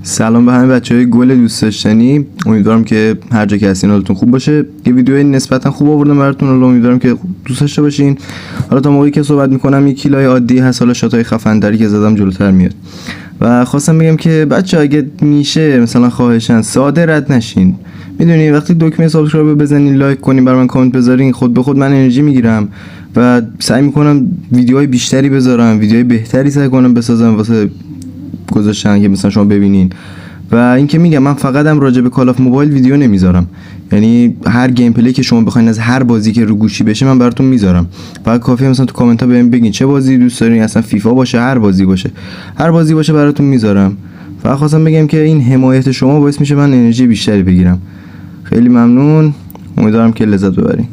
سلام به همه بچهای گل دوست داشتنی. امیدوارم که هر جا که هستین حالتون خوب باشه. یه ویدیو نسبتا خوب آوردم براتون، امیدوارم که دوست داشته باشین. حالا تا موقعی که صحبت میکنم یک کیلای عادی هست، حالا شاتای خفن تری که زدم جلوتر میاد. و خواستم بگم که بچه اگه میشه مثلا خواهشن ساده رد نشین. میدونی وقتی دکمه سابسکرایب بزنین، لایک کنین، برام کامنت بذارین، خود به خود من انرژی میگیرم و سعی میکنم ویدیوهای بیشتری بذارم، ویدیوهای بهتری سعی کنم بسازم واسه گذاشتن که مثلا شما ببینین. و اینکه میگم من فقط هم راجع به کال آف موبایل ویدیو نمیذارم، یعنی هر گیم پلی که شما بخواین از هر بازی که رو گوشی بشه من براتون میذارم. فقط کافیه مثلا تو کامنت ها بهم بگین چه بازی دوست دارین، اصلا فیفا باشه، هر بازی باشه براتون میذارم. فقط خواستم بگم که این حمایت شما باعث میشه من انرژی بیشتری بگیرم. خیلی ممنون، امیدوارم که لذت ببرین.